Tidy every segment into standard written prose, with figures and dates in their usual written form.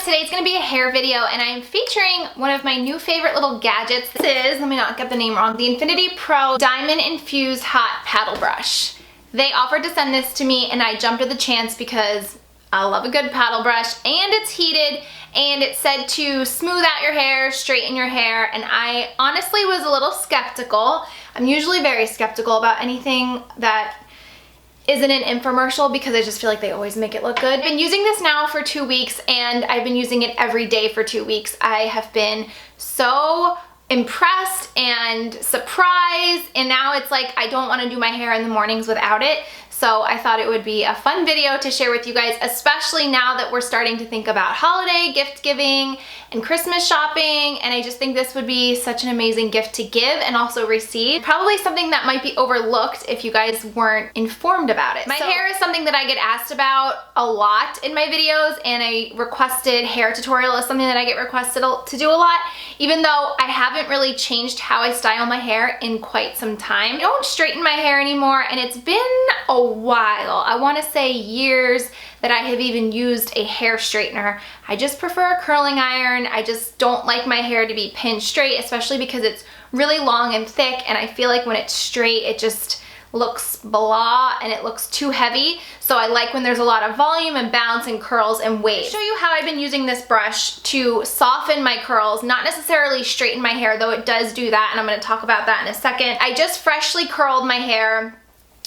today's gonna be a hair video and I'm featuring one of my new favorite little gadgets. This is, let me not get the name wrong, the Infinity Pro Diamond Infused Hot Paddle Brush. They offered to send this to me and I jumped at the chance because I love a good paddle brush and it's heated and it said to smooth out your hair, straighten your hair, and I honestly was a little skeptical. I'm usually very skeptical about anything that isn't an infomercial because I just feel like they always make it look good. I've been using this now for 2 weeks and I've been using it every day for 2 weeks. I have been so impressed and surprised, and now it's like I don't want to do my hair in the mornings without it. So I thought it would be a fun video to share with you guys, especially now that we're starting to think about holiday gift giving and Christmas shopping, and I just think this would be such an amazing gift to give and also receive. Probably something that might be overlooked if you guys weren't informed about it. My hair is something that I get asked about a lot in my videos, and a requested hair tutorial is something that I get requested to do a lot, even though I haven't really changed how I style my hair in quite some time. I don't straighten my hair anymore, and it's been a while. I want to say years that I have even used a hair straightener. I just prefer a curling iron. I just don't like my hair to be pinned straight, especially because it's really long and thick, and I feel like when it's straight it just looks blah and it looks too heavy. So I like when there's a lot of volume and bounce and curls and waves. I'll show you how I've been using this brush to soften my curls, not necessarily straighten my hair, though it does do that, and I'm going to talk about that in a second. I just freshly curled my hair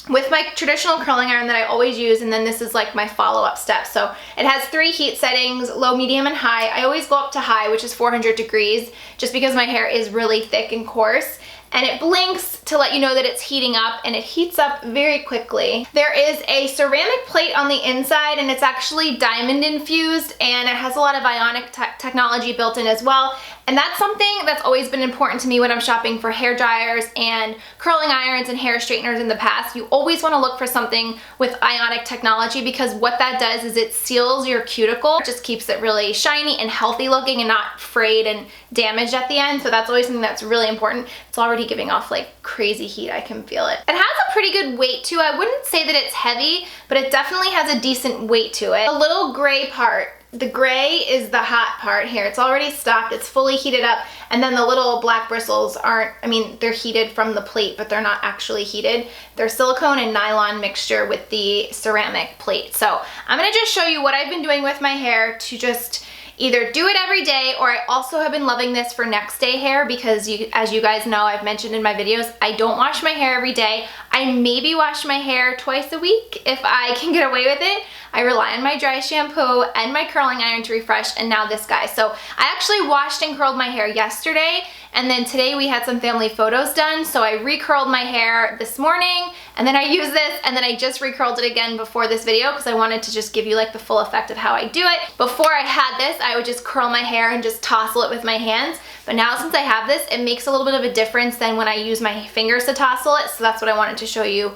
with my traditional curling iron that I always use, and then this is like my follow-up step. So it has 3 heat settings, low, medium, and high. I always go up to high, which is 400 degrees, just because my hair is really thick and coarse. And it blinks to let you know that it's heating up, and it heats up very quickly. There is a ceramic plate on the inside, and it's actually diamond infused, and it has a lot of ionic technology built in as well. And that's something that's always been important to me when I'm shopping for hair dryers and curling irons and hair straighteners in the past. You always want to look for something with ionic technology, because what that does is it seals your cuticle. It just keeps it really shiny and healthy looking and not frayed and damaged at the end. So that's always something that's really important. It's already giving off like crazy heat. I can feel it. It has a pretty good weight too. I wouldn't say that it's heavy, but it definitely has a decent weight to it. The little gray part, the gray is the hot part here. It's already stopped, it's fully heated up, and then the little black bristles aren't, I mean, they're heated from the plate, but they're not actually heated. They're silicone and nylon mixture with the ceramic plate. So I'm gonna just show you what I've been doing with my hair to just either do it every day, or I also have been loving this for next day hair because as you guys know, I've mentioned in my videos, I don't wash my hair every day. I maybe wash my hair twice a week if I can get away with it. I rely on my dry shampoo and my curling iron to refresh, and now this guy. So I actually washed and curled my hair yesterday, and then today we had some family photos done, so I recurled my hair this morning, and then I used this, and then I just recurled it again before this video because I wanted to just give you like the full effect of how I do it. Before I had this, I would just curl my hair and just tousle it with my hands, but now since I have this, it makes a little bit of a difference than when I use my fingers to tousle it, so that's what I wanted to show you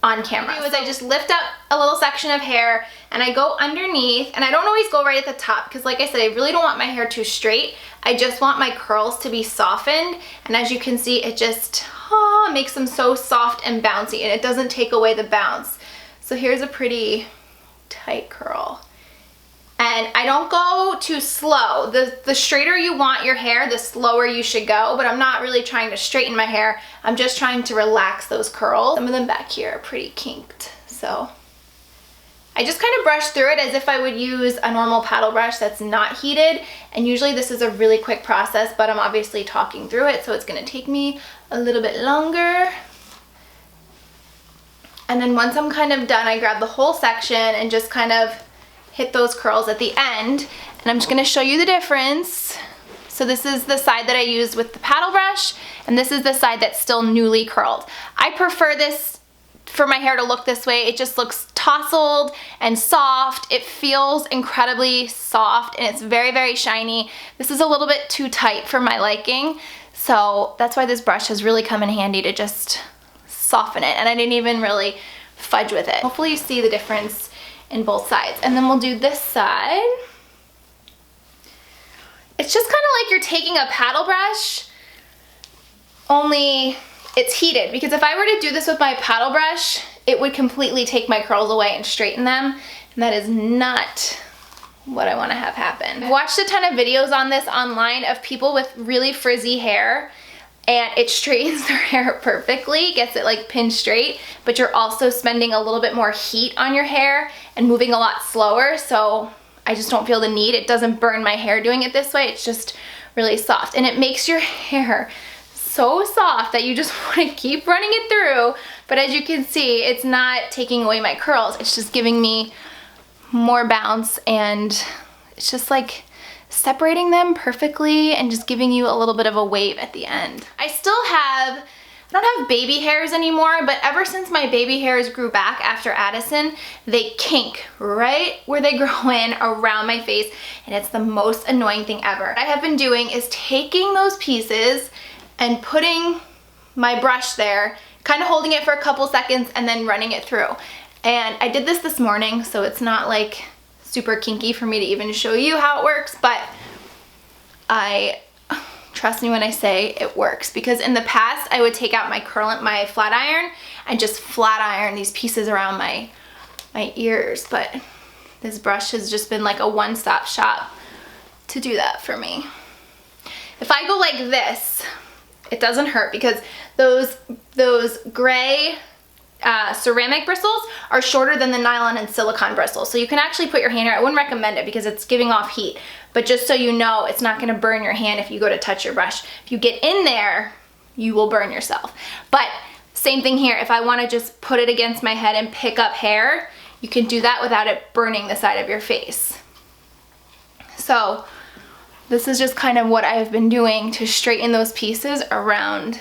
on camera. What I do is I just lift up a little section of hair and I go underneath, and I don't always go right at the top because like I said, I really don't want my hair too straight. I just want my curls to be softened, and as you can see, it just makes them so soft and bouncy, and it doesn't take away the bounce. So here's a pretty tight curl. And I don't go too slow. The straighter you want your hair, the slower you should go, but I'm not really trying to straighten my hair. I'm just trying to relax those curls. Some of them back here are pretty kinked, so I just kind of brush through it as if I would use a normal paddle brush that's not heated, and usually this is a really quick process, but I'm obviously talking through it, so it's gonna take me a little bit longer. And then once I'm kind of done, I grab the whole section and just kind of hit those curls at the end, and I'm just gonna show you the difference. So this is the side that I used with the paddle brush, and this is the side that's still newly curled. I prefer this for my hair to look this way. It just looks tousled and soft. It feels incredibly soft, and it's very, very shiny. This is a little bit too tight for my liking, so that's why this brush has really come in handy to just soften it, and I didn't even really fudge with it. Hopefully you see the difference in both sides. And then we'll do this side. It's just kind of like you're taking a paddle brush, only it's heated, because if I were to do this with my paddle brush, it would completely take my curls away and straighten them, and that is not what I want to have happen. I've watched a ton of videos on this online of people with really frizzy hair, and it straightens their hair perfectly, gets it like pinned straight, but you're also spending a little bit more heat on your hair and moving a lot slower, so I just don't feel the need. It doesn't burn my hair doing it this way. It's just really soft, and it makes your hair so soft that you just want to keep running it through. But as you can see, it's not taking away my curls. It's just giving me more bounce, and it's just like separating them perfectly and just giving you a little bit of a wave at the end. I don't have baby hairs anymore, but ever since my baby hairs grew back after Addison, they kink right where they grow in around my face, and it's the most annoying thing ever. What I have been doing is taking those pieces and putting my brush there, kind of holding it for a couple seconds and then running it through. And I did this morning, so it's not like super kinky for me to even show you how it works, but trust me when I say it works, because in the past I would take out my flat iron and just flat iron these pieces around my ears, but this brush has just been like a one-stop shop to do that for me. If I go like this, it doesn't hurt because those gray ceramic bristles are shorter than the nylon and silicone bristles. So you can actually put your hand here. I wouldn't recommend it because it's giving off heat, but just so you know, it's not gonna burn your hand if you go to touch your brush. If you get in there, you will burn yourself. But same thing here. If I wanna just put it against my head and pick up hair, you can do that without it burning the side of your face. So this is just kind of what I have been doing to straighten those pieces around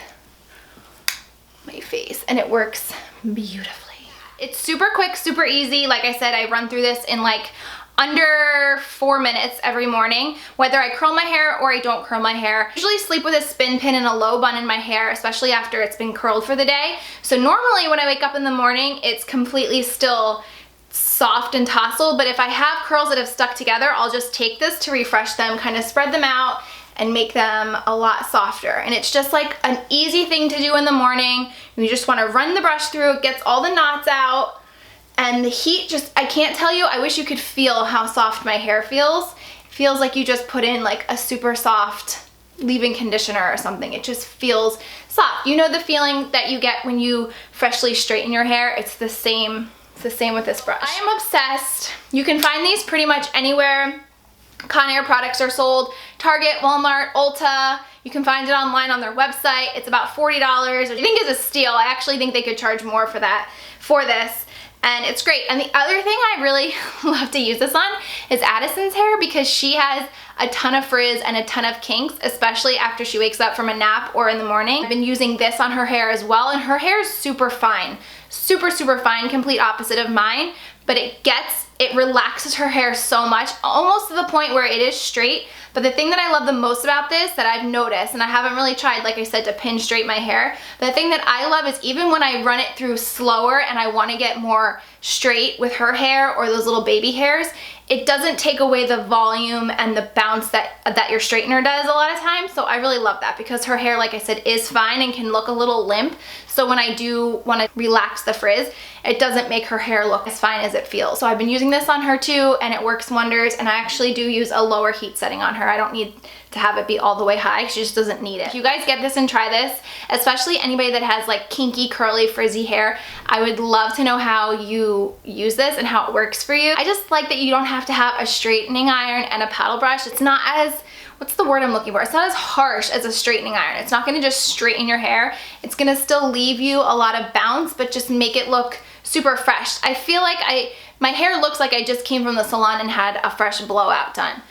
my face, and it works beautifully. It's super quick, super easy. Like I said, I run through this in like under 4 minutes every morning, whether I curl my hair or I don't curl my hair. I usually sleep with a spin pin and a low bun in my hair, especially after it's been curled for the day. So normally when I wake up in the morning, it's completely still soft and tousled, but if I have curls that have stuck together, I'll just take this to refresh them, kind of spread them out and make them a lot softer. And it's just like an easy thing to do in the morning. You just want to run the brush through, it gets all the knots out, and the heat just, I can't tell you, I wish you could feel how soft my hair feels. It feels like you just put in like a super soft leave-in conditioner or something. It just feels soft. You know the feeling that you get when you freshly straighten your hair? It's the same with this brush. I am obsessed. You can find these pretty much anywhere Conair products are sold. Target, Walmart, Ulta. You can find it online on their website. It's about $40, which I think is a steal. I actually think they could charge more for this. And it's great. And the other thing I really love to use this on is Addison's hair, because she has a ton of frizz and a ton of kinks, especially after she wakes up from a nap or in the morning. I've been using this on her hair as well, and her hair is super fine. Super, super fine, complete opposite of mine, but it relaxes her hair so much, almost to the point where it is straight. But the thing that I love the most about this that I've noticed, and I haven't really tried, like I said, to pin straight my hair, but the thing that I love is even when I run it through slower and I want to get more straight with her hair or those little baby hairs, it doesn't take away the volume and the bounce that your straightener does a lot of times. So I really love that, because her hair, like I said, is fine and can look a little limp. So when I do want to relax the frizz, it doesn't make her hair look as fine as it feels. So I've been using this on her too, and it works wonders. And I actually do use a lower heat setting on her. I don't need to have it be all the way high. She just doesn't need it. If you guys get this and try this, especially anybody that has like kinky, curly, frizzy hair, I would love to know how you use this and how it works for you. I just like that you don't have to have a straightening iron and a paddle brush. It's not as, what's the word I'm looking for? It's not as harsh as a straightening iron. It's not gonna just straighten your hair. It's gonna still leave you a lot of bounce, but just make it look super fresh. I feel like my hair looks like I just came from the salon and had a fresh blowout done.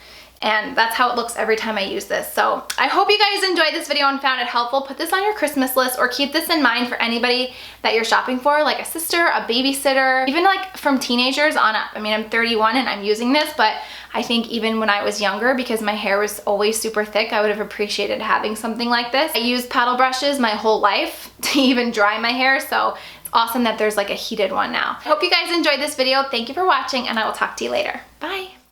And that's how it looks every time I use this. So I hope you guys enjoyed this video and found it helpful. Put this on your Christmas list, or keep this in mind for anybody that you're shopping for, like a sister, a babysitter, even like from teenagers on up. I mean, I'm 31 and I'm using this, but I think even when I was younger, because my hair was always super thick, I would have appreciated having something like this. I used paddle brushes my whole life to even dry my hair, so it's awesome that there's like a heated one now. I hope you guys enjoyed this video. Thank you for watching, and I will talk to you later. Bye.